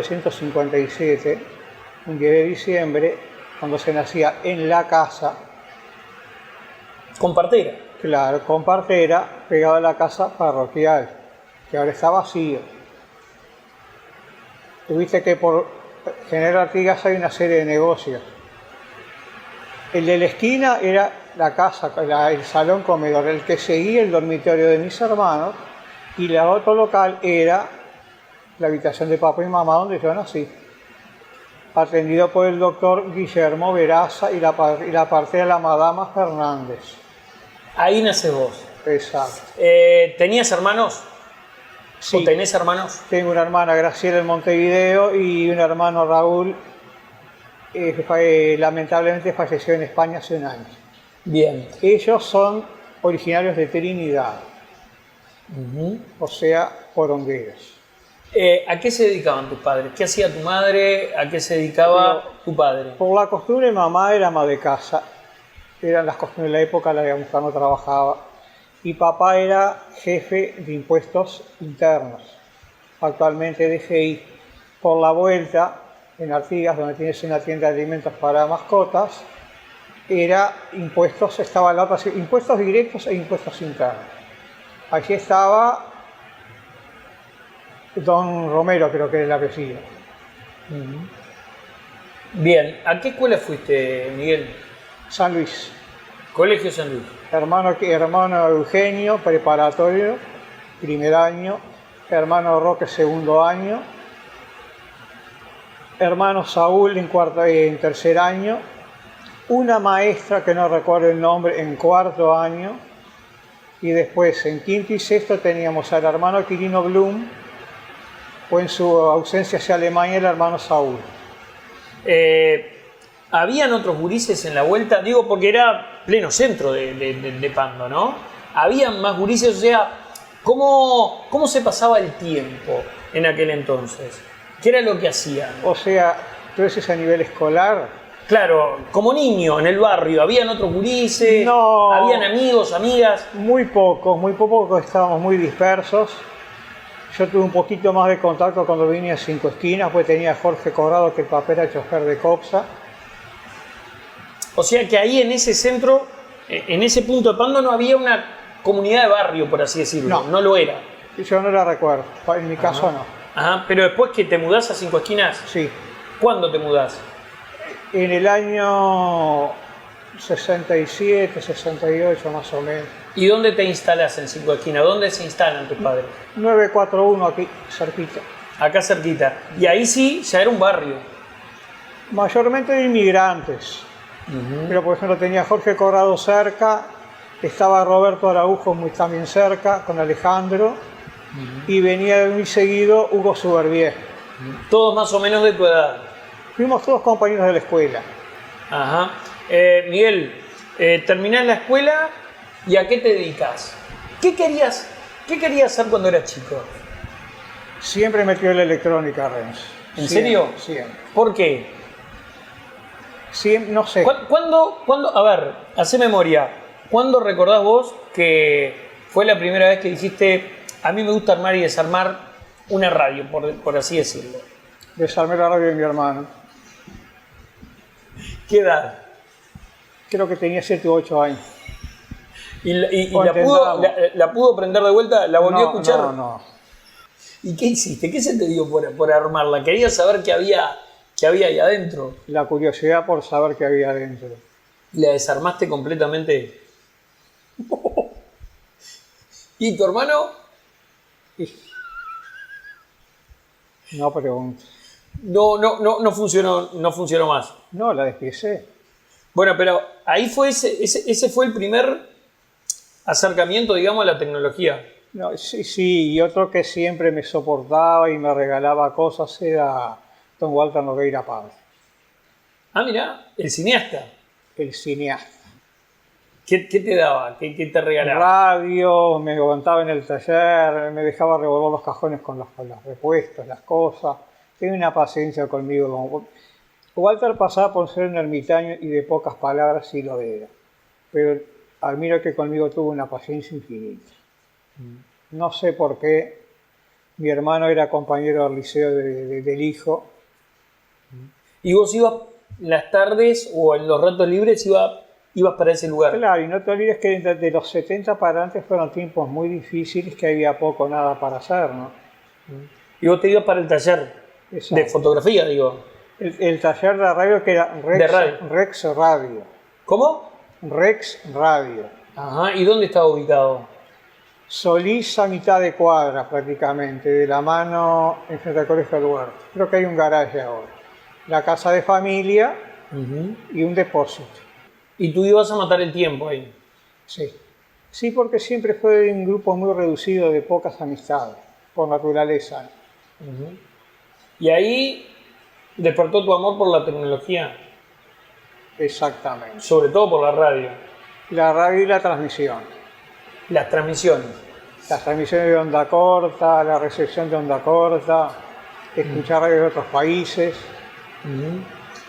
1957, un 10 de diciembre, cuando se nacía en la casa, Con partera. claro, con partera, pegado a la casa parroquial, que ahora está vacío. Tuviste que por General Artigas hay una serie de negocios. El de la esquina era la casa, el salón comedor, el que seguía el dormitorio de mis hermanos, y el otro local era la habitación de papá y mamá donde yo nací, atendido por el doctor Guillermo Veraza y la partera la Madama Fernández. Ahí naces vos. Exacto. ¿Tenías hermanos? Sí, ¿O tenés hermanos? tengo una hermana, Graciela, en Montevideo, y un hermano, Raúl, lamentablemente falleció en España hace un año. Bien. Ellos son originarios de Trinidad, o sea, porongueros. ¿A qué se dedicaban tus padres? ¿Qué hacía tu madre? ¿A qué se dedicaba tu padre? Por la costumbre, mamá era ama de casa, eran las costumbres de la época, la mujer no trabajaba, y papá era jefe de impuestos internos, actualmente DGI. Por la vuelta, en Artigas, donde tienes una tienda de alimentos para mascotas, era impuestos, estaba la otra, impuestos directos e impuestos internos. Allí estaba Don Romero, creo que era el apellido. Bien. ¿A qué escuela fuiste, Miguel? San Luis. Colegio San Luis. Hermano Eugenio, preparatorio, primer año. Hermano Roque, segundo año. Hermano Saúl en tercer año. Una maestra que no recuerdo el nombre en cuarto año. Y después en quinto y sexto teníamos al hermano Quirino Blum, o en su ausencia hacia Alemania el hermano Saúl. ¿Habían otros gurises en la vuelta? Digo, porque era pleno centro de Pando, ¿no? ¿Habían más gurises? O sea, ¿cómo se pasaba el tiempo en aquel entonces? ¿Qué era lo que hacían? O sea, tú decís a nivel escolar. Claro, como niño en el barrio, ¿habían otros gurises? No. ¿Habían amigos, amigas? Muy poco, estábamos muy dispersos. Yo tuve un poquito más de contacto cuando vine a Cinco Esquinas, pues tenía a Jorge Corrado, que el papá era chofer de Copsa. O sea que ahí en ese centro, en ese punto de Pando, no había una comunidad de barrio, por así decirlo. No lo era. Yo no la recuerdo, en mi caso no. Ajá, pero después que te mudás a Cinco Esquinas, Sí. ¿cuándo te mudás? En el año 67, 68 más o menos. ¿Y dónde te instalás en Cinco Esquinas? ¿Dónde se instalan tus padres? 941 aquí, cerquita. Acá cerquita. Y ahí sí, ya era un barrio. Mayormente de inmigrantes. Pero por ejemplo tenía Jorge Corrado cerca, estaba Roberto Araujo también cerca, con Alejandro, y venía muy seguido Hugo Suberbier. Todos más o menos de tu edad. Fuimos todos compañeros de la escuela. Ajá. Miguel, terminás la escuela y ¿a qué te dedicas? ¿Qué querías hacer cuando eras chico? Siempre metió en la electrónica, Renzo. ¿En serio? Siempre. ¿Por qué? Siempre, no sé. ¿Cuándo? A ver, hacé memoria. ¿Cuándo recordás vos que fue la primera vez que dijiste, a mí me gusta armar y desarmar una radio, por así decirlo? Desarmé la radio de mi hermano. ¿Qué edad? Creo que tenía 7 u 8 años. ¿Y la pudo prender de vuelta? ¿La volvió a escuchar? No. ¿Y qué hiciste? ¿Qué se te dio por armarla? ¿Querías saber qué había ahí adentro? La curiosidad por saber qué había adentro. ¿Y la desarmaste completamente? ¿Y tu hermano? No pregunto. No funcionó más. No, la despiecé. Bueno, pero ahí fue ese fue el primer acercamiento, digamos, a la tecnología. No, sí, y otro que siempre me soportaba y me regalaba cosas era don Walter Nogueira Padre. Ah, mirá, el cineasta. El cineasta. ¿Qué te daba? ¿Qué te regalaba? Radio, me levantaba en el taller, me dejaba revolver los cajones con los repuestos, las cosas. Tenía una paciencia conmigo. Walter pasaba por ser un ermitaño y de pocas palabras, sí lo era. Pero admiro que conmigo tuvo una paciencia infinita. No sé por qué. Mi hermano era compañero del liceo del hijo. ¿Y vos ibas las tardes o en los ratos libres ibas para ese lugar? Claro, y no te olvides que de los 70 para antes fueron tiempos muy difíciles, que había poco o nada para hacer, ¿no? Y vos te ibas para el taller Exacto. de fotografía, digo. El taller de radio que era De radio. Rex Radio. ¿Cómo? Rex Radio. Ajá, ¿y dónde estaba ubicado? Solís a mitad de cuadra prácticamente, de la mano enfrente al Colegio del Huerto. Creo que hay un garaje ahora. La casa de familia y un depósito. ¿Y tú ibas a matar el tiempo ahí? Sí. Sí, porque siempre fue un grupo muy reducido de pocas amistades, por naturaleza. Y ahí despertó tu amor por la tecnología, Exactamente. sobre todo por la radio, La radio y la transmisión. las transmisiones. Las transmisiones de onda corta, la recepción de onda corta, escuchar radio de otros países.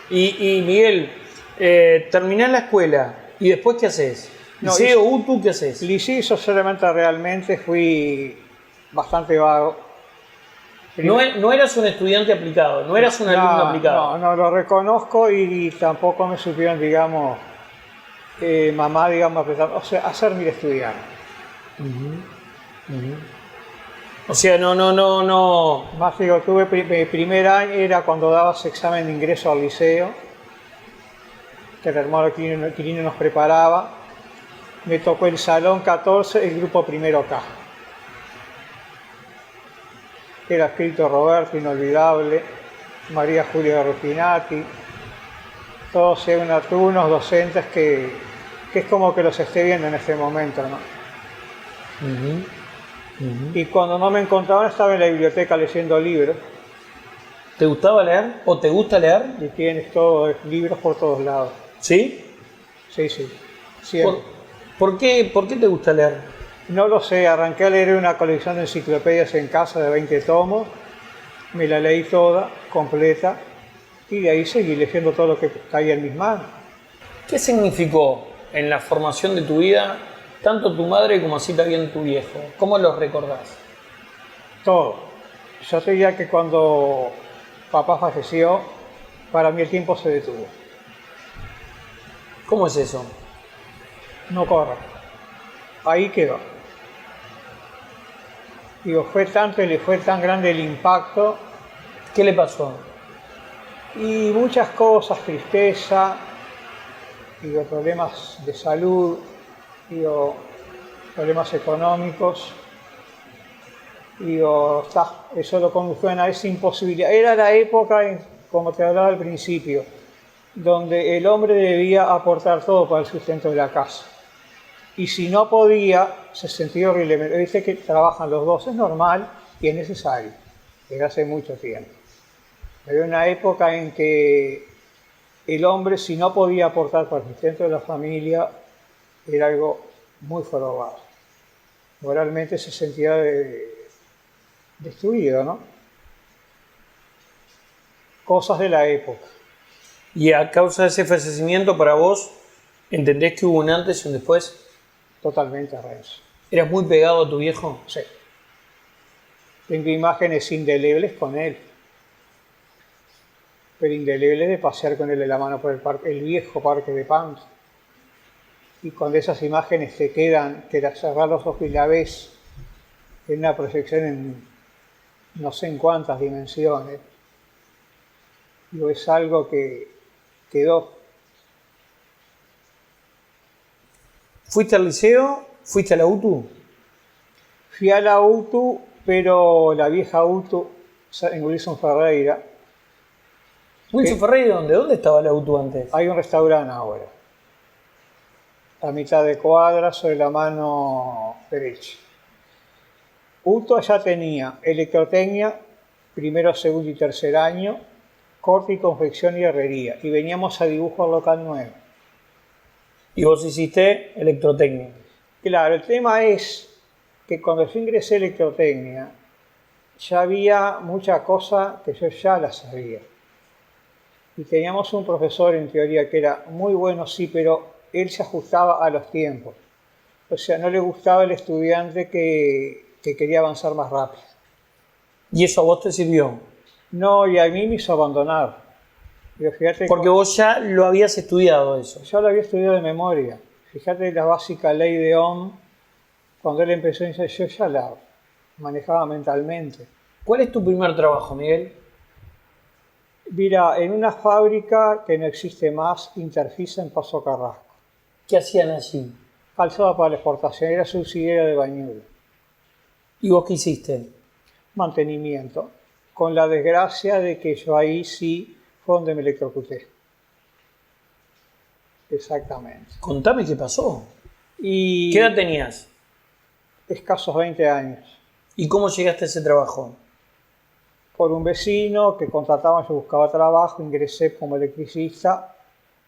Y Miguel, terminás la escuela y después ¿qué haces? No, ¿Liceo, UTU, qué haces? Liceo solamente realmente fui bastante vago. No eras un estudiante aplicado, no eras un alumno aplicado. No, lo reconozco y tampoco me supieron, digamos, mamá, digamos, o sea, hacerme estudiar. O sea, no. Más digo, tuve primer año, era cuando dabas examen de ingreso al liceo, que el hermano Quirino nos preparaba. Me tocó el salón 14, el grupo primero K. Era escrito Roberto, inolvidable, María Julia Rufinati, todos unos docentes que es como que los esté viendo en este momento, ¿no? Y cuando no me encontraban estaba en la biblioteca leyendo libros. ¿Te gustaba leer o te gusta leer? Y tienes todos libros por todos lados. ¿Sí? Sí, sí. Siempre. ¿Por qué te gusta leer? No lo sé, arranqué a leer una colección de enciclopedias en casa de 20 tomos, me la leí toda, completa, y de ahí seguí leyendo todo lo que caía en mis manos. ¿Qué significó en la formación de tu vida tanto tu madre como así también tu viejo? ¿Cómo los recordás? Todo. Yo te diría que cuando papá falleció, para mí el tiempo se detuvo. ¿Cómo es eso? No corre. Ahí quedó. Digo, fue tan grande el impacto. ¿Qué le pasó? Y muchas cosas, tristeza, digo, problemas de salud, digo, problemas económicos. Digo, eso lo condujo a esa imposibilidad. Era la época, como te hablaba al principio, donde el hombre debía aportar todo para el sustento de la casa. Y si no podía, se sentía horriblemente. Dice que trabajan los dos, es normal y es necesario, desde hace mucho tiempo. Había una época en que el hombre, si no podía aportar para el sustento de la familia, era algo muy jorobado. Moralmente se sentía destruido, ¿no? Cosas de la época. Y a causa de ese fallecimiento, para vos, ¿entendés que hubo un antes y un después? Totalmente, Renzo. ¿Eras muy pegado a tu viejo? Sí. Tengo imágenes indelebles con él. Pero indelebles de pasear con él de la mano por el viejo parque de Pando. Y cuando esas imágenes te quedan, que cerrar los ojos y la ves en una proyección en no sé en cuántas dimensiones, digo, es algo que quedó. ¿Fuiste al liceo? ¿Fuiste a la UTU? Fui a la UTU, pero la vieja UTU en Wilson Ferreira. ¿Wilson Ferreira dónde? ¿Dónde estaba la UTU antes? Hay un restaurante ahora, a mitad de cuadra, sobre la mano derecha. UTU ya tenía electrotecnia, primero, segundo y tercer año, corte y confección y herrería, y veníamos a dibujo al local 9. Y vos hiciste electrotecnia. Claro, el tema es que cuando yo ingresé a electrotecnia, ya había mucha cosa que yo ya la sabía. Y teníamos un profesor en teoría que era muy bueno, sí, pero él se ajustaba a los tiempos. O sea, no le gustaba el estudiante que quería avanzar más rápido. ¿Y eso a vos te sirvió? No, y a mí me hizo abandonar. Pero fíjate, Porque vos ya lo habías estudiado eso. yo lo había estudiado de memoria. Fíjate la básica ley de Ohm, cuando él empezó a enseñar, yo ya la manejaba mentalmente. ¿Cuál es tu primer trabajo, Miguel? Mira, en una fábrica que no existe más, Interfisa en Paso Carrasco. ¿Qué hacían allí? Calzada para la exportación, era subsidiaria de Bañuelos. ¿Y vos qué hiciste? Mantenimiento, con la desgracia de que yo ahí sí fue donde me electrocuté. Exactamente. Contame qué pasó. Y ¿Qué edad tenías? escasos 20 años. ¿Y cómo llegaste a ese trabajo? Por un vecino que contrataba, yo buscaba trabajo, ingresé como electricista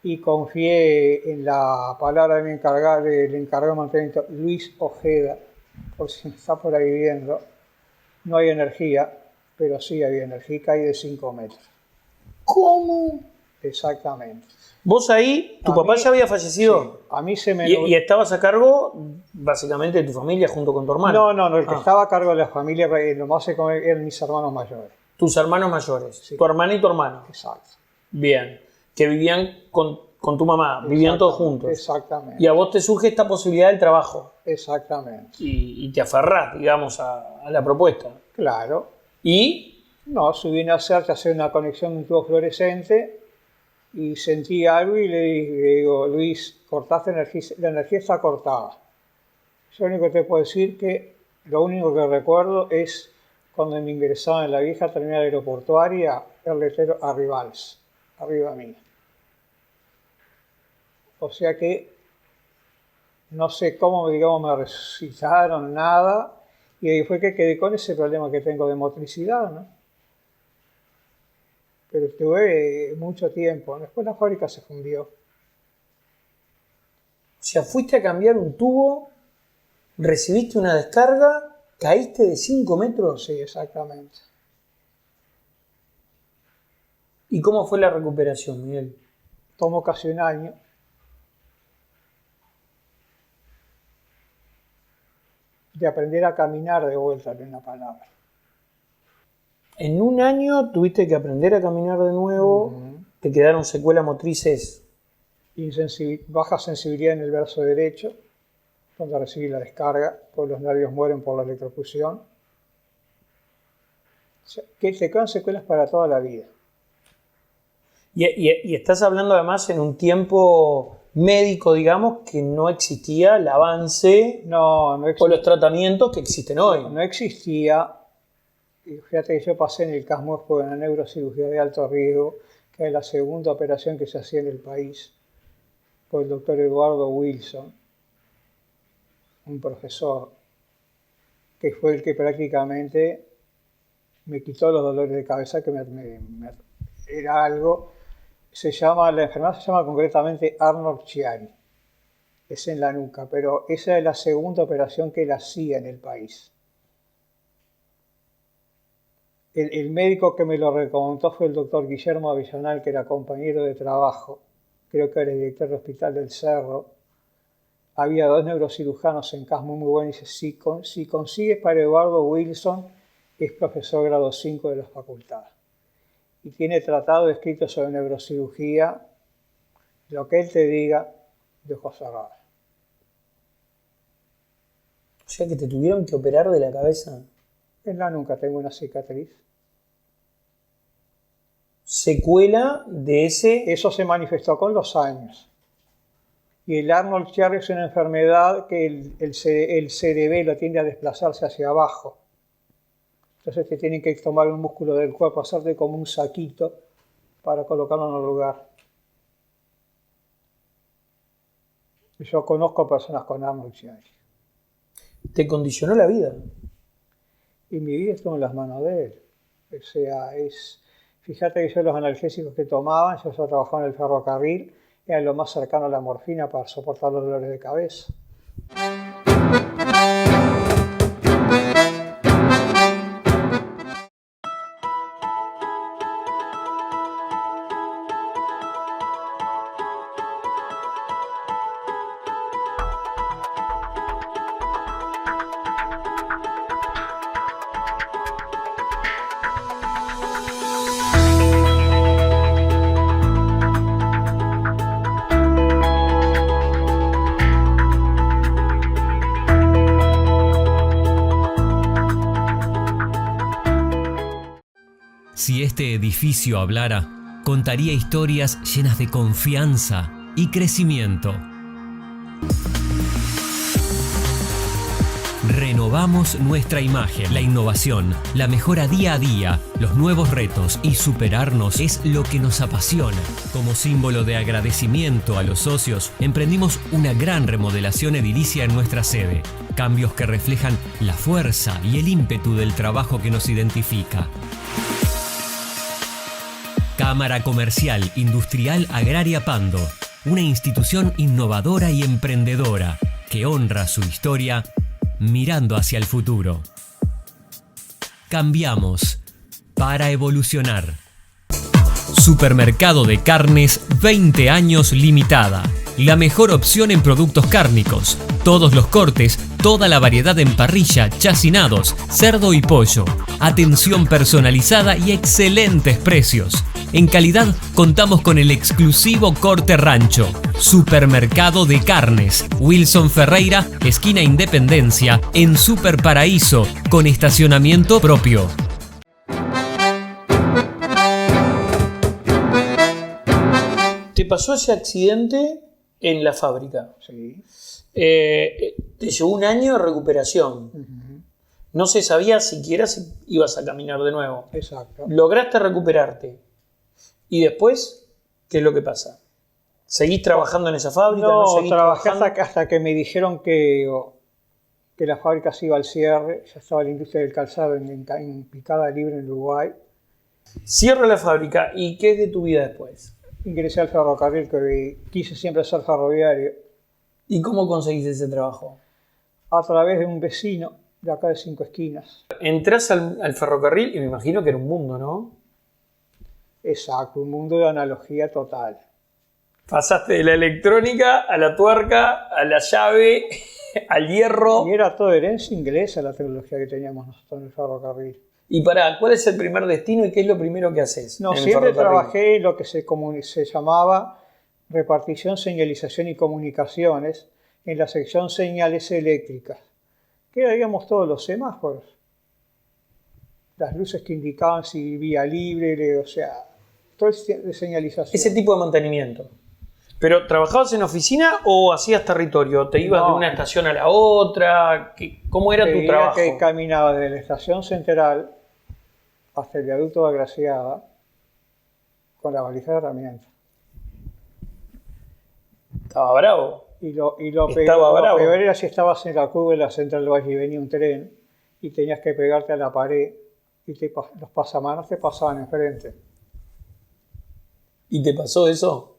y confié en la palabra de mi encargado, del encargado de mantenimiento, Luis Ojeda, por si me está por ahí viendo. No hay energía, pero sí había energía y caí de 5 metros. ¿Cómo? Exactamente. ¿Vos ahí, tu A papá mí- ya había fallecido? Sí, a mí se me... ¿Y estabas a cargo, básicamente, de tu familia junto con tu hermano? No, el que Ah, estaba a cargo de la familia, lo más eran mis hermanos mayores. tus hermanos mayores. Sí. Tu hermana y tu hermano. Exacto. Bien. Que vivían con tu mamá. Vivían todos juntos. Exactamente. Y a vos te surge esta posibilidad del trabajo. Exactamente. Y te aferrás, digamos, a la propuesta. Claro. Y No, subí a hacer una conexión de un tubo fluorescente y sentí algo y le digo, Luis, cortaste energía, la energía está cortada. Yo lo único que te puedo decir que lo único que recuerdo es cuando me ingresaban en la vieja terminal aeroportuaria, el letrero Arrivals, arriba mí. O sea que no sé cómo, digamos, me resucitaron, nada, y ahí fue que quedé con ese problema que tengo de motricidad, ¿no? Pero estuve mucho tiempo. Después la fábrica se fundió. o sea, fuiste a cambiar un tubo, recibiste una descarga, caíste de 5 metros. Sí, exactamente. ¿Y cómo fue la recuperación, Miguel? Tomó casi un año. De aprender a caminar de vuelta, en una palabra. En un año tuviste que aprender a caminar de nuevo, te quedaron secuelas motrices. Baja sensibilidad en el brazo derecho, donde recibí la descarga, pues los nervios mueren por la electrocución. O sea, que te quedan secuelas para toda la vida. Y estás hablando además en un tiempo médico, digamos, que no existía el avance No o existía. los tratamientos que existen hoy. No existía. Y fíjate que yo pasé en el CASMUR por una neurocirugía de alto riesgo, que es la segunda operación que se hacía en el país, por el doctor Eduardo Wilson, un profesor, que fue el que prácticamente me quitó los dolores de cabeza, que era algo, la enfermedad se llama concretamente Arnold Chiari, es en la nuca, pero esa es la segunda operación que él hacía en el país. El médico que me lo recomendó fue el doctor Guillermo Avellanal, que era compañero de trabajo, creo que era el director del Hospital del Cerro. Había 2 neurocirujanos en CASMUR muy buenos, y dice, si consigues para Eduardo Wilson, es profesor grado 5 de la facultad. Y tiene tratado escrito sobre neurocirugía, lo que él te diga, de ojos cerrados. O sea que te tuvieron que operar de la cabeza. En la nuca tengo una cicatriz. Secuela de ese... Eso se manifestó con los años. Y el Arnold Chiari es una enfermedad que el cerebelo tiende a desplazarse hacia abajo. Entonces te tienen que tomar un músculo del cuerpo, hacerte como un saquito para colocarlo en el lugar. Yo conozco personas con Arnold Chiari. Te condicionó la vida. Y mi vida estuvo en las manos de él. O sea, fíjate que yo los analgésicos que tomaba, yo trabajaba en el ferrocarril, era lo más cercano a la morfina para soportar los dolores de cabeza. este edificio hablara, contaría historias llenas de confianza y crecimiento. Renovamos nuestra imagen. La innovación, la mejora día a día, los nuevos retos y superarnos es lo que nos apasiona. Como símbolo de agradecimiento a los socios, emprendimos una gran remodelación edilicia en nuestra sede. Cambios que reflejan la fuerza y el ímpetu del trabajo que nos identifica. Cámara Comercial Industrial Agraria Pando, una institución innovadora y emprendedora que honra su historia mirando hacia el futuro. Cambiamos para evolucionar. Supermercado de Carnes 20 años limitada. La mejor opción en productos cárnicos. Todos los cortes, toda la variedad en parrilla, chacinados, cerdo y pollo. Atención personalizada y excelentes precios. En calidad contamos con el exclusivo corte rancho. Supermercado de Carnes, Wilson Ferreira, esquina Independencia, en Super Paraíso, con estacionamiento propio. ¿Te pasó ese accidente en la fábrica? Sí. Te llevó un año de recuperación. No se sabía siquiera si ibas a caminar de nuevo. Exacto. Lograste recuperarte. ¿Y después qué es lo que pasa? ¿Seguís trabajando en esa fábrica? No, seguís trabajé trabajando? hasta que me dijeron que la fábrica se iba al cierre. Ya estaba la industria del calzado en picada libre en Uruguay. Cierra la fábrica. ¿Y qué es de tu vida después? Ingresé al ferrocarril, que quise siempre ser ferroviario, ¿Y cómo conseguís ese trabajo? a través de un vecino de acá de Cinco Esquinas. Entrás al ferrocarril y me imagino que era un mundo, ¿no? Exacto, un mundo de analogía total. Pasaste de la electrónica a la tuerca, a la llave, al hierro. Y era todo herencia inglesa la tecnología que teníamos nosotros en el ferrocarril. Y pará, ¿cuál es el primer destino y qué es lo primero que haces? No, en el siempre ferrocarril? trabajé en lo que se llamaba repartición, señalización y comunicaciones en la sección señales eléctricas, que era, digamos, todos los semáforos. Las luces que indicaban si vía libre, o sea, todo el de señalización. Ese tipo de mantenimiento. ¿Pero trabajabas en oficina o hacías territorio? ¿Te ibas No. de una estación a la otra? ¿Cómo era tu Veía trabajo? que caminaba desde la estación central hasta el viaducto de Agraciada con la valija de herramientas. Estaba bravo. Y lo Estaba bravo. peor era si estabas en la curva de la Central Valle y venía un tren y tenías que pegarte a la pared y los pasamanos te pasaban enfrente. ¿Y te pasó eso?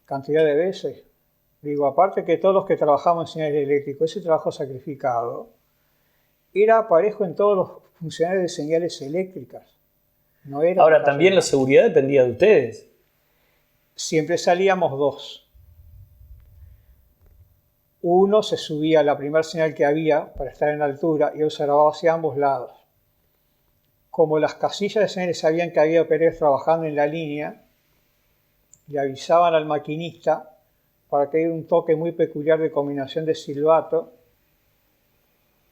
Cantidad de veces. Digo, aparte que todos los que trabajamos en señales eléctricos, ese trabajo sacrificado era parejo en todos los funcionarios de señales eléctricas. No era Ahora, también la seguridad dependía de ustedes. Siempre salíamos dos. Uno se subía a la primera señal que había para estar en altura y observaba hacia ambos lados. Como las casillas de señales sabían que había operarios trabajando en la línea, le avisaban al maquinista para que diera un toque muy peculiar de combinación de silbato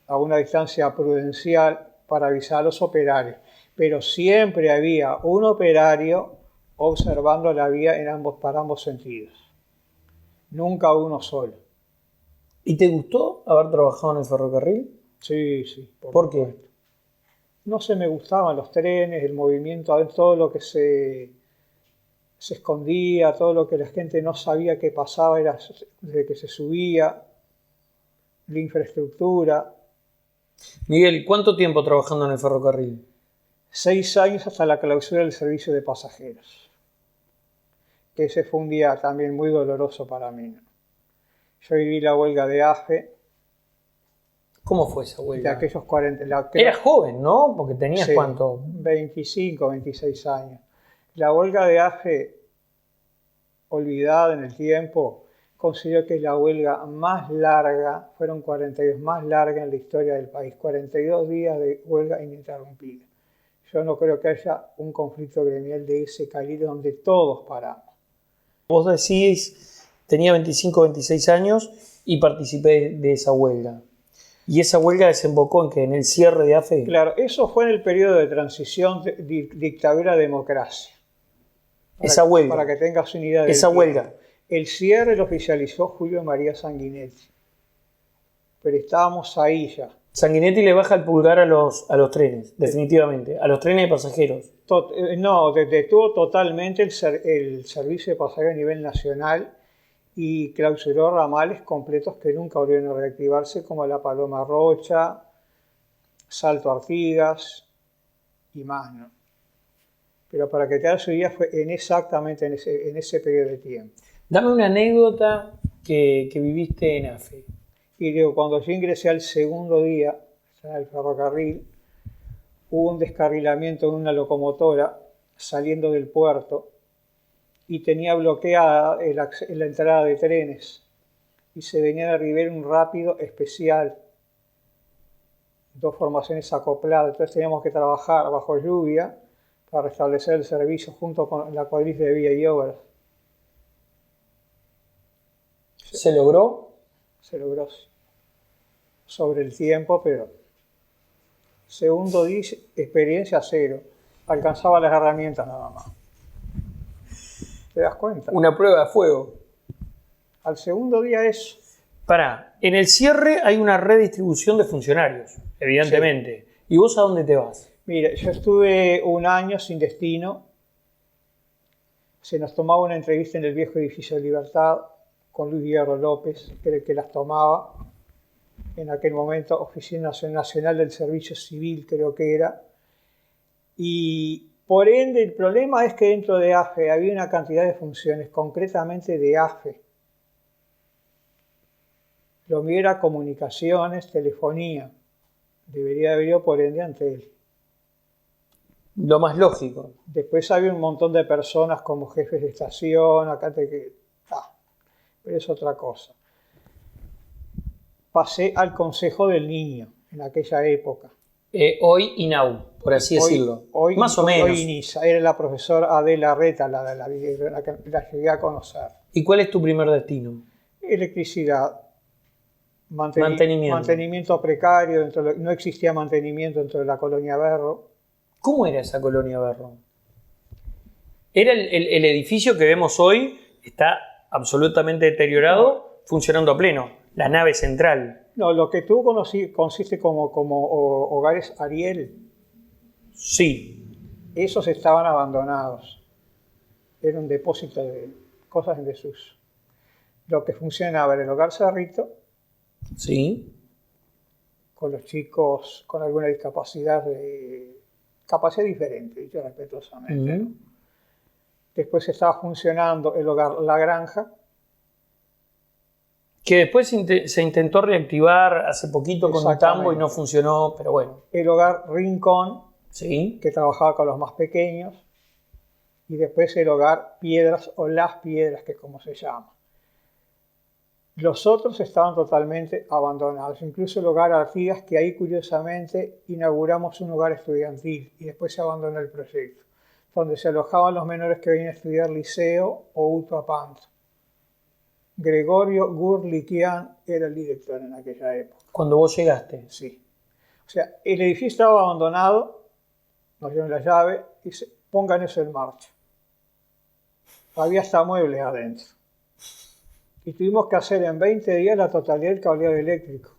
a una distancia prudencial para avisar a los operarios. Pero siempre había un operario observando la vía para ambos sentidos. Nunca uno solo. ¿Y te gustó haber trabajado en el ferrocarril? Sí, sí. ¿Por qué? supuesto. No se me gustaban los trenes, el movimiento, todo lo que se escondía, todo lo que la gente no sabía que pasaba era desde que se subía, la infraestructura. Miguel, ¿cuánto tiempo trabajando en el ferrocarril? 6 años hasta la clausura del servicio de pasajeros. Que ese fue un día también muy doloroso para mí, ¿no? Yo viví la huelga de AFE, ¿Cómo fue esa de huelga? aquellos 40... Eras joven, ¿no? Porque tenías Sí, ¿cuánto? 25, 26 años. La huelga de AFE, olvidada en el tiempo, considero que es la huelga más larga, fueron 42 más larga en la historia del país, 42 días de huelga ininterrumpida. Yo no creo que haya un conflicto gremial de ese calibre donde todos paramos. Vos decís, tenía 25, 26 años y participé de esa huelga. ¿Y esa huelga desembocó en que en el cierre de AFE? Claro, eso fue en el periodo de transición de dictadura-democracia. Esa huelga. Para que tengas una idea del Esa tiempo. huelga. El cierre lo oficializó Julio María Sanguinetti. Pero estábamos ahí ya. Sanguinetti le baja el pulgar a los trenes, definitivamente. A los trenes de pasajeros. No, detuvo totalmente el servicio de pasajeros a nivel nacional y clausuró ramales completos que nunca volvieron a reactivarse, como la Paloma Rocha, Salto Artigas y más, ¿no? Pero para que te hagas una idea, fue exactamente en ese periodo de tiempo. Dame una anécdota que viviste en AFE. Y digo, cuando yo ingresé al segundo día en el ferrocarril, hubo un descarrilamiento de una locomotora saliendo del puerto y tenía bloqueada la entrada de trenes. Y se venía de Rivera un rápido especial, 2 formaciones acopladas. Entonces teníamos que trabajar bajo lluvia para restablecer el servicio junto con la cuadrilla de vía y obras. ¿Se logró? Se logró sobre el tiempo, pero segundo día, experiencia cero. Alcanzaba las herramientas nada más. ¿Te das cuenta? Una prueba de fuego. Al segundo día eso. Pará, en el cierre hay una redistribución de funcionarios, evidentemente. Sí. ¿Y vos a dónde te vas? Mira, yo estuve un año sin destino. Se nos tomaba una entrevista en el viejo edificio de Libertad con Luis Hierro López, que era el que las tomaba. En aquel momento, Oficina Nacional del Servicio Civil, creo que era. Y por ende, el problema es que dentro de AFE había una cantidad de funciones, concretamente de AFE. Lo mío era comunicaciones, telefonía. Debería haber ido por ende ante él. Lo más lógico. Después había un montón de personas como jefes de estación, pero es otra cosa. Pasé al Consejo del Niño en aquella época. Hoy INAU, por así decirlo. Hoy, más o menos. Hoy INISA. Era la profesora Adela Reta, la llegué a conocer. ¿Y cuál es tu primer destino? Electricidad. Mantenimiento. Mantenimiento precario. No existía mantenimiento dentro de la colonia Berro. ¿Cómo era esa colonia Berro? Era el edificio que vemos hoy, está absolutamente deteriorado, funcionando a pleno. La nave central. No, lo que tú consiste como hogares Ariel. Sí. Esos estaban abandonados. Era un depósito de cosas en desuso. Lo que funcionaba era el hogar Cerrito. Sí. Con los chicos con alguna discapacidad capacidad diferente, dicho respetuosamente. ¿No? Después estaba funcionando el hogar La Granja. Que después se intentó reactivar hace poquito con un tambo y no funcionó, pero bueno. El hogar Rincón, sí, que trabajaba con los más pequeños. Y después el hogar Piedras o Las Piedras, que es como se llama. Los otros estaban totalmente abandonados. Incluso el hogar Artigas, que ahí curiosamente inauguramos un hogar estudiantil y después se abandonó el proyecto, donde se alojaban los menores que venían a estudiar liceo o Utuapanto. Gregorio Gurlikian era el director en aquella época. ¿Cuando vos llegaste? Sí. O sea, el edificio estaba abandonado, nos dieron la llave y dice, pongan eso en marcha. Había hasta muebles adentro. Y tuvimos que hacer en 20 días la totalidad del cableado eléctrico.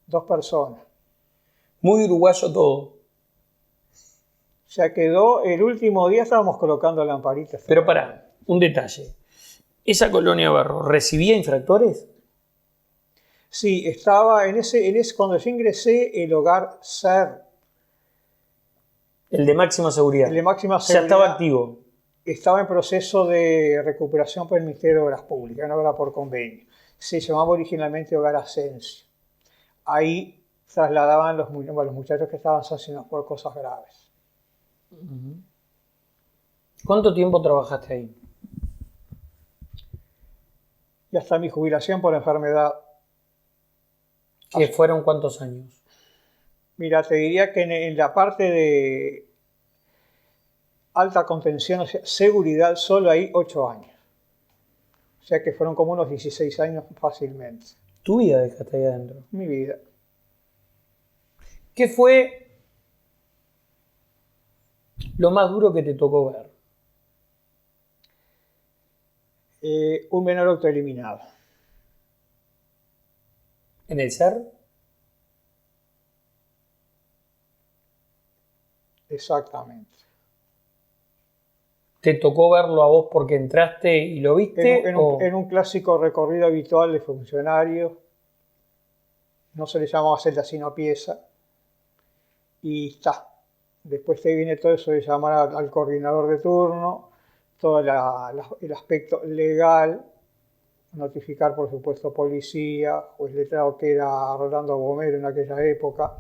2 personas. Muy uruguayo todo. O sea, quedó, el último día estábamos colocando lamparitas. Pero pará, un detalle. ¿Esa colonia Berro recibía infractores? Sí, estaba cuando yo ingresé, el hogar SER. El de máxima seguridad. El de máxima seguridad. Ya estaba activo. Estaba en proceso de recuperación por el Ministerio de Obras Públicas, una obra por convenio. Se llamaba originalmente Hogar Asensio. Ahí trasladaban los muchachos que estaban sancionados por cosas graves. ¿Cuánto tiempo trabajaste ahí? Y hasta mi jubilación por enfermedad. ¿Que fueron cuántos años? Mira, te diría que en la parte de alta contención, o sea, seguridad, solo hay 8 años. O sea que fueron como unos 16 años fácilmente. ¿Tu vida dejaste ahí adentro? Mi vida. ¿Qué fue lo más duro que te tocó ver? Un menor autoeliminado. ¿En el SER? Exactamente. ¿Te tocó verlo a vos porque entraste y lo viste? En un clásico recorrido habitual de funcionarios, no se le llamaba celda sino pieza, y está. Después te viene todo eso de llamar al coordinador de turno, todo el aspecto legal, notificar por supuesto policía, juez letrado que era Rolando Bomero en aquella época.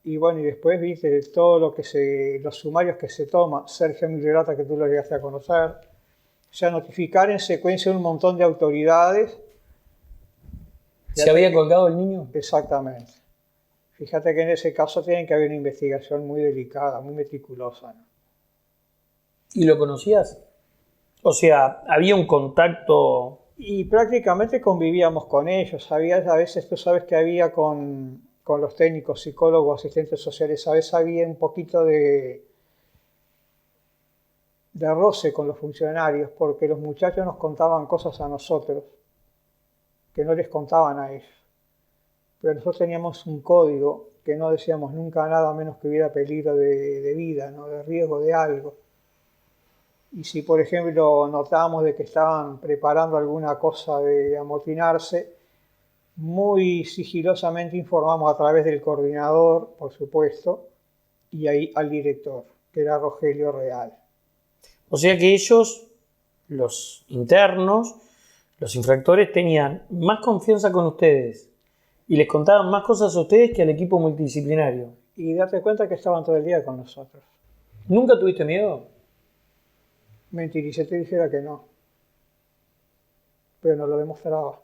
Y bueno, y después viste todo los sumarios que se toman, Sergio Migliorata, que tú lo llegaste a conocer, o sea, notificar en secuencia un montón de autoridades. ¿Se había colgado el niño? Exactamente. Fíjate que en ese caso tiene que haber una investigación muy delicada, muy meticulosa, ¿no? ¿Y lo conocías? O sea, ¿había un contacto? Y prácticamente convivíamos con ellos. A veces tú sabes que había con los técnicos, psicólogos, asistentes sociales, a veces había un poquito de roce con los funcionarios, porque los muchachos nos contaban cosas a nosotros que no les contaban a ellos. Pero nosotros teníamos un código que no decíamos nunca nada menos que hubiera peligro de vida, ¿no? De riesgo de algo. Y si, por ejemplo, notábamos de que estaban preparando alguna cosa de amotinarse, muy sigilosamente informamos a través del coordinador, por supuesto, y ahí al director, que era Rogelio Real. O sea que ellos, los internos, los infractores, tenían más confianza con ustedes y les contaban más cosas a ustedes que al equipo multidisciplinario. Y date cuenta que estaban todo el día con nosotros. ¿Nunca tuviste miedo? Mentirice te dijera que no, pero no lo demostraba.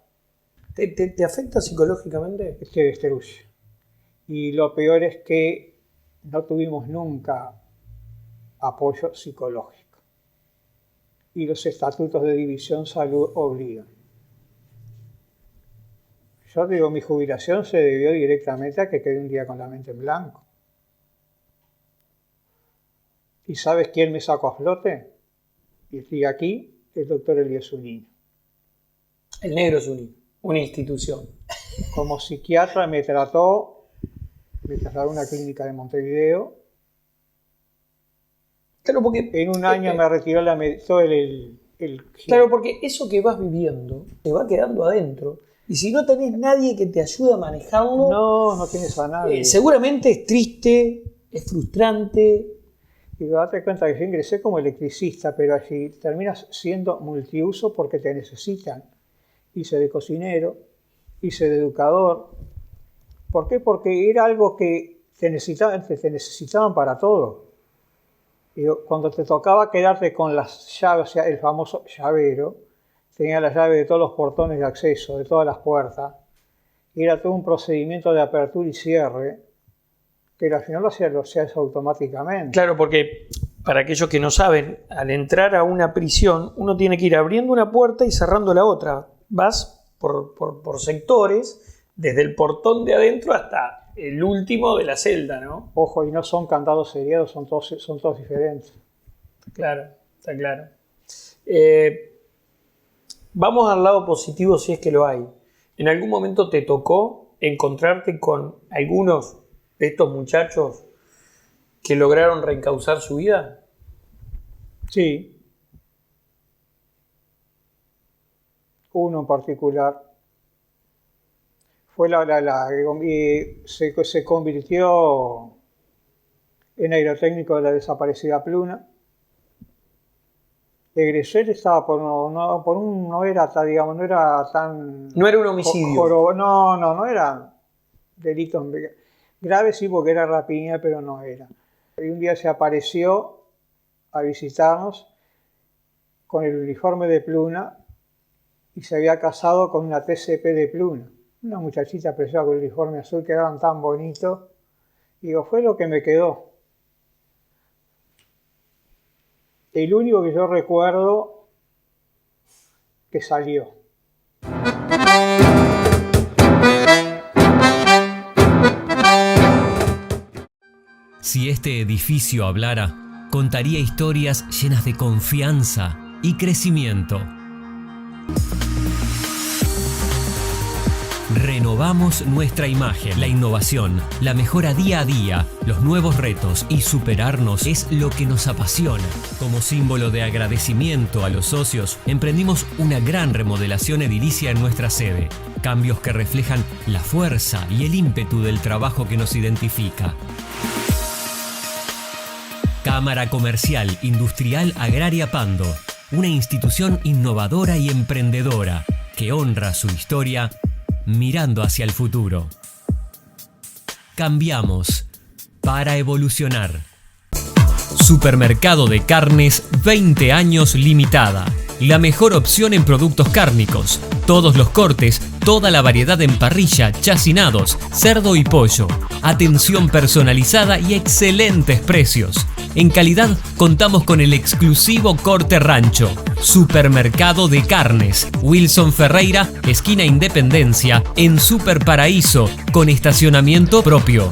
¿Te afecta psicológicamente? Se destruye. Y lo peor es que no tuvimos nunca apoyo psicológico. Y los estatutos de División Salud obligan. Yo digo, mi jubilación se debió directamente a que quedé un día con la mente en blanco. ¿Y sabes quién me sacó a flote? Y estoy aquí, el doctor Elías Zunino. El negro Zunino, una institución. Como psiquiatra me trasladó a una clínica de Montevideo. Claro, porque en un año me retiró todo el claro, porque eso que vas viviendo te va quedando adentro. Y si no tenés nadie que te ayude a manejarlo, no tienes a nadie. Seguramente es triste, es frustrante. Y date cuenta que yo ingresé como electricista, pero allí terminas siendo multiuso porque te necesitan. Hice de cocinero, hice de educador. ¿Por qué? Porque era algo que te necesitaban para todo. Y cuando te tocaba quedarte con las llaves, o sea, el famoso llavero, tenía la llave de todos los portones de acceso, de todas las puertas. Y era todo un procedimiento de apertura y cierre, que al final lo hacías automáticamente. Claro, porque para aquellos que no saben, al entrar a una prisión, uno tiene que ir abriendo una puerta y cerrando la otra. Vas por sectores, desde el portón de adentro hasta el último de la celda, ¿no? Ojo, y no son candados seriados, son todos diferentes. Claro, está claro. Vamos al lado positivo si es que lo hay. ¿En algún momento te tocó encontrarte con algunos de estos muchachos que lograron reencauzar su vida? Sí. Uno en particular. Fue se convirtió en aerotécnico de la desaparecida Pluna. Egresó, él estaba no era tan... No era un homicidio. No era delitos graves, sí, porque era rapiña, pero no era. Y un día se apareció a visitarnos con el uniforme de Pluna y se había casado con una TCP de Pluna. Una muchachita preciosa con el uniforme azul, que eran tan bonitos. Digo, fue lo que me quedó. El único que yo recuerdo que salió. Si este edificio hablara, contaría historias llenas de confianza y crecimiento. Renovamos nuestra imagen. La innovación, la mejora día a día, los nuevos retos y superarnos es lo que nos apasiona. Como símbolo de agradecimiento a los socios, emprendimos una gran remodelación edilicia en nuestra sede. Cambios que reflejan la fuerza y el ímpetu del trabajo que nos identifica. Cámara Comercial Industrial Agraria Pando, una institución innovadora y emprendedora que honra su historia mirando hacia el futuro. Cambiamos para evolucionar. Supermercado de Carnes 20 años limitada. La mejor opción en productos cárnicos. Todos los cortes, toda la variedad en parrilla, chacinados, cerdo y pollo. Atención personalizada y excelentes precios. En calidad contamos con el exclusivo corte rancho. Supermercado de Carnes. Wilson Ferreira, esquina Independencia, en Super Paraíso, con estacionamiento propio.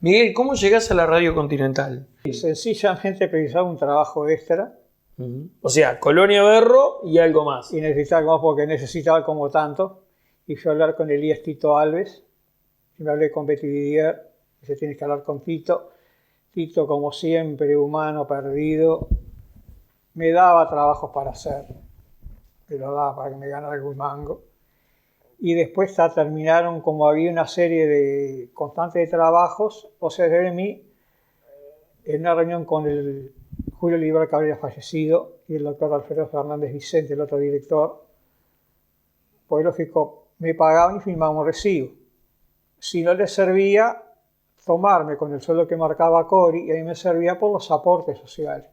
Miguel, ¿cómo llegás a la Radio Continental? Sencillamente precisaba un trabajo extra. O sea, Colonia Berro y algo más. Y necesitaba algo más porque necesitaba como tanto. Y fui a hablar con Elías Tito Alves. Y me hablé con Betty Didier. Dice, tienes que hablar con Tito. Tito, como siempre, humano, perdido. Me daba trabajos para hacer. Me lo daba para que me ganara algún mango. Y después terminaron, como había una serie de constantes de trabajos, o sea, desde mí, en una reunión con el Julio Libar, que había fallecido, y el doctor Alfredo Fernández Vicente, el otro director, pues lógico, me pagaban y firmaban un recibo. Si no les servía, tomarme con el sueldo que marcaba Cori, y a mí me servía por los aportes sociales.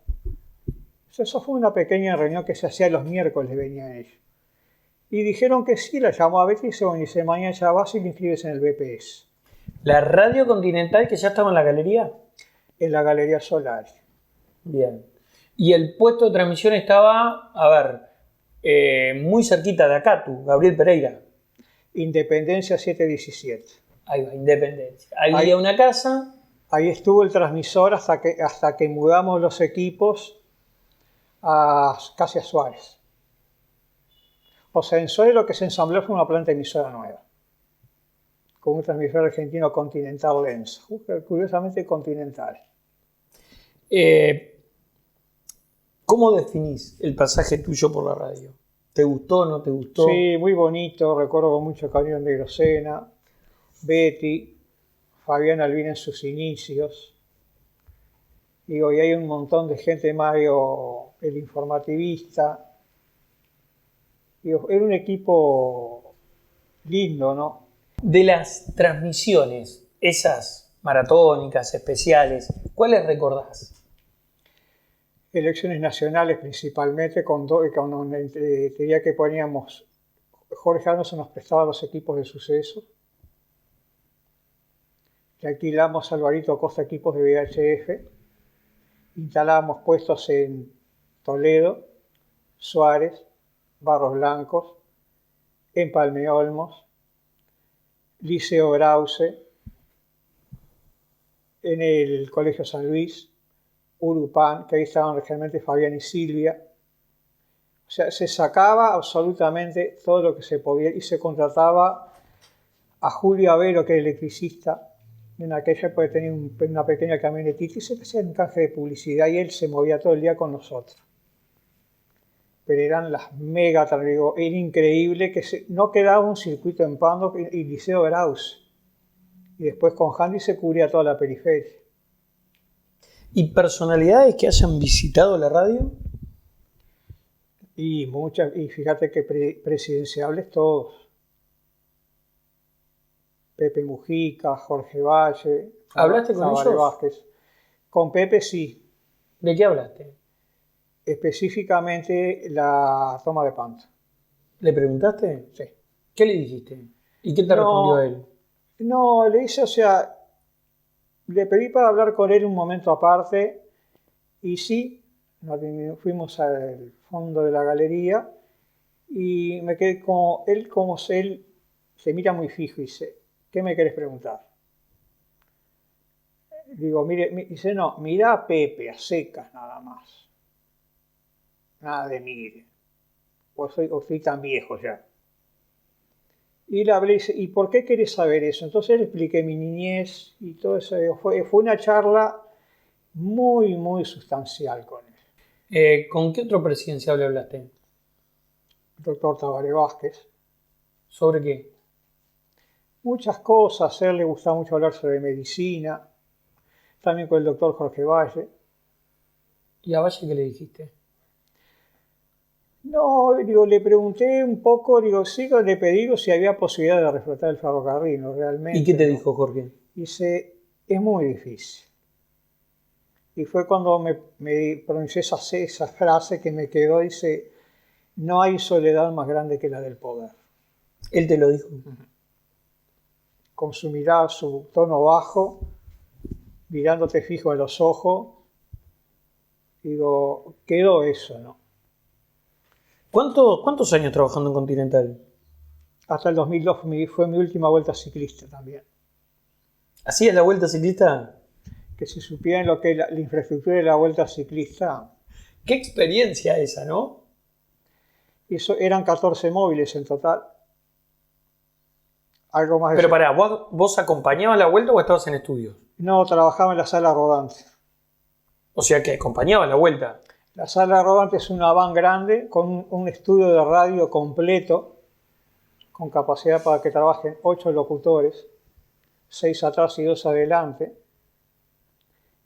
Eso fue una pequeña reunión que se hacía los miércoles, venían ellos. Y dijeron que sí, la llamó a Betty y dice, mañana ya vas y te inscribes en el BPS. ¿La Radio Continental que ya estaba en la galería? En la Galería Solari. Bien. Y el puesto de transmisión estaba, muy cerquita de acá, Gabriel Pereira. Independencia 717. Ahí va, Independencia. Ahí había una casa. Ahí estuvo el transmisor hasta que mudamos los equipos casi a Suárez. O sea, en Suárez lo que se ensambló fue una planta emisora nueva, con un transmisor argentino Continental Lens, curiosamente Continental. ¿Cómo definís el pasaje tuyo por la radio? ¿Te gustó o no te gustó? Sí, muy bonito, recuerdo con mucho cariño de Grosena, Betty, Fabián Albín en sus inicios. Digo, y hay un montón de gente, Mario, el informativista. Digo, era un equipo lindo, ¿no? De las transmisiones, esas maratónicas, especiales, ¿cuáles recordás? Elecciones nacionales principalmente, tenía que poníamos, Jorge Anderson nos prestaba los equipos de suceso, que alquilamos a Alvarito Costa equipos de VHF, instalábamos puestos en Toledo, Suárez, Barros Blancos, en Palme Olmos, Liceo Brause, en el Colegio San Luis, Urupán, que ahí estaban regionalmente Fabián y Silvia. O sea, se sacaba absolutamente todo lo que se podía y se contrataba a Julio Avero, que era electricista. En aquella época tenía una pequeña camionetita y se hacía un canje de publicidad y él se movía todo el día con nosotros. Pero eran las mega, digo, era increíble que no quedaba un circuito en Pando y Liceo Brause. Y después con Handy se cubría toda la periferia. ¿Y personalidades que hayan visitado la radio? Y muchas, y fíjate que presidenciables todos. Pepe Mujica, Jorge Valle, ¿Hablaste con Tabaré ellos? Vázquez. Con Pepe sí, ¿De qué hablaste? específicamente la toma de Panta. ¿Le preguntaste? Sí. ¿Qué le dijiste? ¿Y qué te respondió él? No, le hice, o sea, le pedí para hablar con él un momento aparte y sí, fuimos al fondo de la galería y me quedé como él se mira muy fijo y dice, ¿qué me querés preguntar? Digo, dice, no, mirá a Pepe, a secas nada más. Nada de mire. O soy tan viejo ya. Y le hablé y dice, ¿y por qué querés saber eso? Entonces le expliqué mi niñez y todo eso. Fue una charla muy, muy sustancial con él. ¿Con qué otro presidenciable hablaste? El doctor Tabaré Vázquez. ¿Sobre qué? Muchas cosas. A él le gustaba mucho hablar sobre medicina. También con el doctor Jorge Valle. ¿Y a Valle qué le dijiste? No, digo, le pregunté un poco, digo, sí, le pedí si había posibilidad de reflotar el ferrocarril, ¿no? Realmente. ¿Y qué te ¿no? dijo Jorge? Dice, es muy difícil. Y fue cuando me pronuncié esa frase que me quedó, dice, no hay soledad más grande que la del poder. ¿Él te lo dijo? Con su mirada, su tono bajo, mirándote fijo a los ojos, digo, quedó eso, ¿no? ¿Cuántos años trabajando en Continental? Hasta el 2002 fue mi última vuelta ciclista también. ¿Hacías la vuelta ciclista? Que si supieran lo que es la infraestructura de la vuelta ciclista, Qué experiencia esa, ¿no? eso eran 14 móviles en total. Algo más de Pero eso. pará, ¿vos acompañabas la vuelta o estabas en estudios? No, trabajaba en la sala rodante. O sea que acompañabas la vuelta. La sala rodante es una van grande con un estudio de radio completo, con capacidad para que trabajen 8 locutores, 6 atrás y 2 adelante.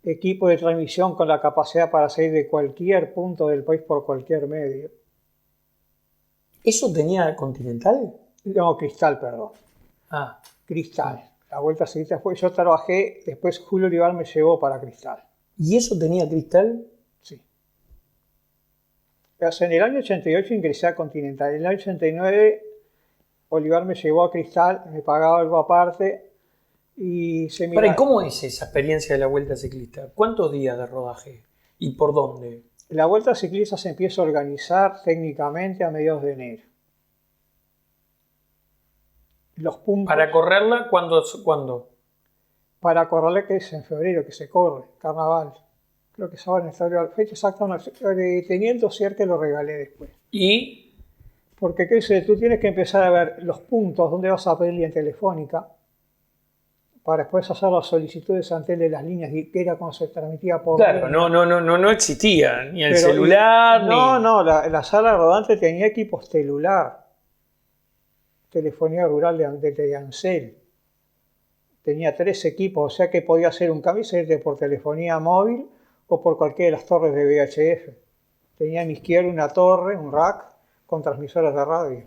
Equipo de transmisión con la capacidad para salir de cualquier punto del país por cualquier medio. ¿Eso tenía Continental? No, Cristal, perdón. Ah, Cristal. La vuelta ciclista fue. Yo trabajé, después Julio Olivar me llevó para Cristal. ¿y eso tenía Cristal? Sí. O sea, en el año 88 ingresé a Continental. En el año 89 Olivar me llevó a Cristal, me pagaba algo aparte y se Pará, ¿y mira. cómo es esa experiencia de la vuelta ciclista? ¿Cuántos días de rodaje? ¿Y por dónde? La vuelta ciclista se empieza a organizar técnicamente a mediados de enero. Los puntos ¿Para correrla cuándo? para correrle, que es en febrero, que se corre, carnaval. Creo que es ahora en febrero. Fecha exacta, no, tenía el dossier que lo regalé después. Y Porque ¿qué sé? Tú tienes que empezar a ver los puntos donde vas a pedir línea telefónica para después hacer las solicitudes ante de las líneas, que era cuando se transmitía por claro, línea. no existía ni el Pero, celular, no, la sala rodante tenía equipos celular, telefonía rural de Ancel. Tenía 3 equipos, o sea que podía hacer un cambio y salirte por telefonía móvil o por cualquiera de las torres de VHF. Tenía a mi izquierda una torre, un rack, con transmisoras de radio.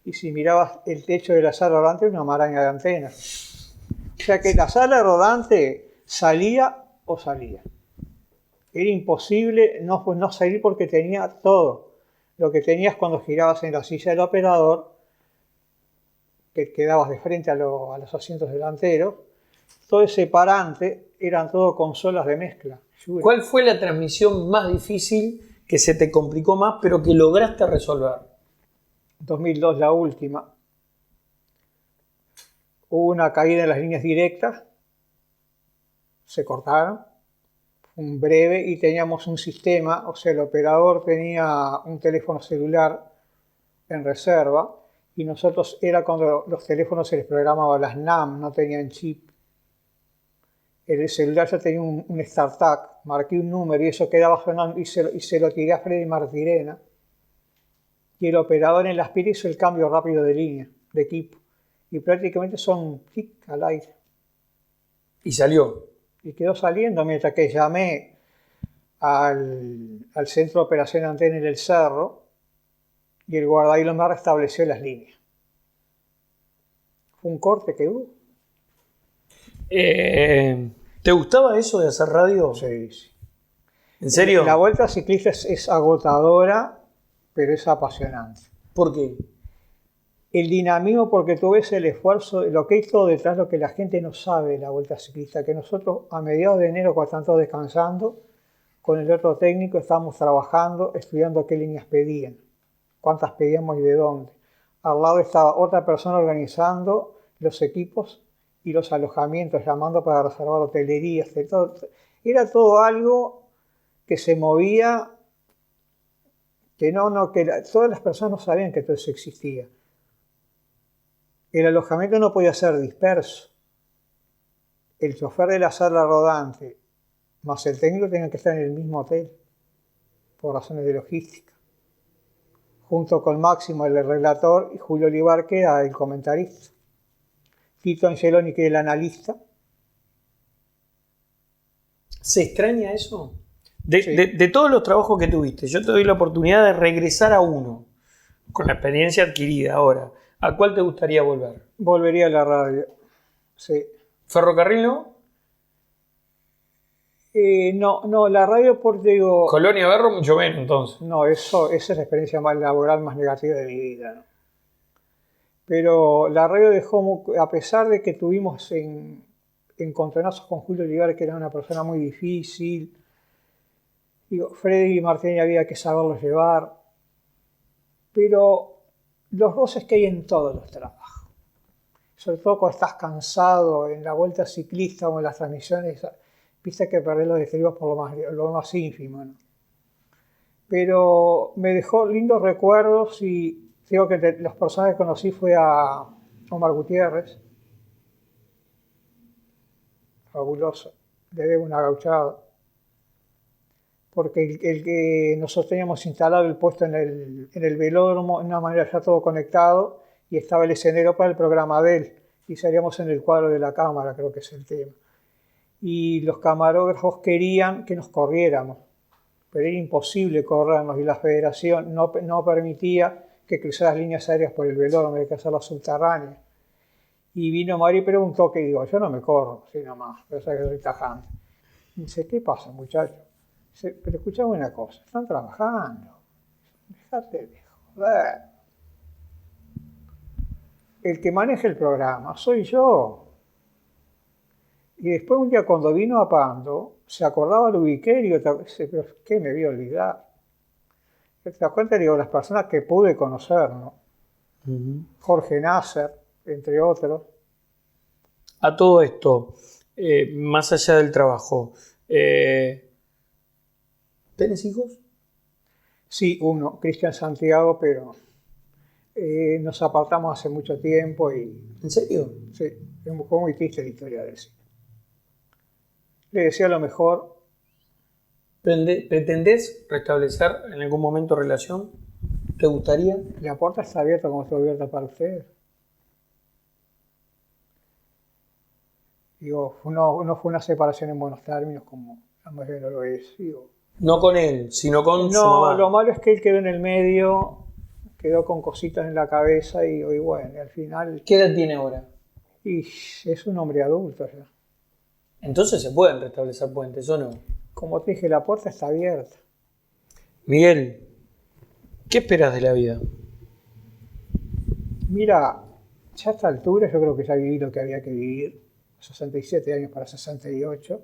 Y si mirabas el techo de la sala rodante, una maraña de antenas. O sea que la sala rodante salía o salía. Era imposible no salir porque tenía todo. Lo que tenías cuando girabas en la silla del operador, que quedabas de frente a los asientos delanteros, todo ese parante eran todo consolas de mezcla. ¿cuál fue la transmisión más difícil que se te complicó más pero que lograste resolver? 2002 la última. Hubo una caída en las líneas directas, se cortaron, un breve, y teníamos un sistema, o sea, el operador tenía un teléfono celular en reserva, y nosotros era cuando los teléfonos se les programaba las NAM, no tenían chip. El celular ya tenía un StarTAC, marqué un número y eso quedaba sonando y se lo tiré a Freddy Martirena. Y el operador en las pilas hizo el cambio rápido de línea, de equipo. Y prácticamente son tic al aire. Y salió. Y quedó saliendo mientras que llamé al centro de operación de antena en el Cerro y el guardahilos me restableció las líneas. Fue un corte que hubo. ¿Te gustaba eso de hacer radio? Sí, sí. ¿En serio? La vuelta ciclista es agotadora, pero es apasionante. ¿Por qué? El dinamismo, porque tú ves el esfuerzo, lo que hay todo detrás, lo que la gente no sabe de la vuelta ciclista, que nosotros a mediados de enero, cuando están todos descansando, con el otro técnico estábamos trabajando, estudiando qué líneas pedían, cuántas pedíamos y de dónde. Al lado estaba otra persona organizando los equipos y los alojamientos, llamando para reservar hotelerías, todo. Era todo algo que se movía, que todas las personas no sabían que todo eso existía. El alojamiento no podía ser disperso. El chofer de la sala rodante más el técnico tenían que estar en el mismo hotel, por razones de logística. Junto con Máximo, el relator, y Julio Olivar, que era el comentarista. Tito Angeloni, que era el analista. ¿Se extraña eso? Sí. De todos los trabajos que tuviste, yo te doy la oportunidad de regresar a uno, con la experiencia adquirida ahora. ¿A cuál te gustaría volver? Volvería a la radio, sí. ¿Ferrocarril no? No, la radio, porque digo... Colonia Berro mucho menos, entonces. No, esa es la experiencia más laboral, más negativa de mi vida, ¿no? Pero la radio dejó, a pesar de que tuvimos encontronazos con Julio Olivar, que era una persona muy difícil, digo, Freddy y Martínez había que saberlos llevar, pero los roces que hay en todos los trabajos, sobre todo cuando estás cansado en la vuelta ciclista o en las transmisiones, viste que perdés los estribos por lo más ínfimo, ¿no? Pero me dejó lindos recuerdos y digo que los personajes que conocí fue a Omar Gutiérrez, fabuloso, le debo una gauchada, porque el que nosotros teníamos instalado el puesto en el velódromo, de una manera ya todo conectado, y estaba el escenario para el programa de él, y salíamos en el cuadro de la cámara, creo que es el tema. Y los camarógrafos querían que nos corriéramos, pero era imposible corrernos, y la federación no permitía que cruzaras líneas aéreas por el velódromo, había que hacerlo subterráneo. Y vino Mario y preguntó, que digo, yo no me corro, así nomás, pero sabes que soy tajante. Y dice, ¿qué pasa, muchacho? Dice, pero escuchame una cosa, están trabajando, dejate de joder. El que maneja el programa soy yo. Y después un día cuando vino a Pando, se acordaba de ubiqué y digo, pero ¿qué me voy a olvidar? Te das cuenta, digo, las personas que pude conocer, ¿no? Jorge Nasser, entre otros. A todo esto, más allá del trabajo, ¿tenés hijos? Sí, uno, Cristian Santiago, pero nos apartamos hace mucho tiempo y... ¿En serio? Sí, fue muy triste la historia de él. Sí. Le deseo lo mejor. ¿Pretendés restablecer en algún momento relación? ¿Te gustaría? La puerta está abierta como está abierta para ustedes. Digo, no fue una separación en buenos términos como la mayoría no lo es. Digo, No con él, sino con su mamá. No, lo malo es que él quedó en el medio, quedó con cositas en la cabeza y bueno, y al final... ¿Qué edad tiene ahora? Y es un hombre adulto ya. Entonces se pueden restablecer puentes, ¿o no? Como te dije, la puerta está abierta. Miguel, ¿qué esperas de la vida? Mira, ya a esta altura yo creo que ya viví lo que había que vivir. 67 años para 68.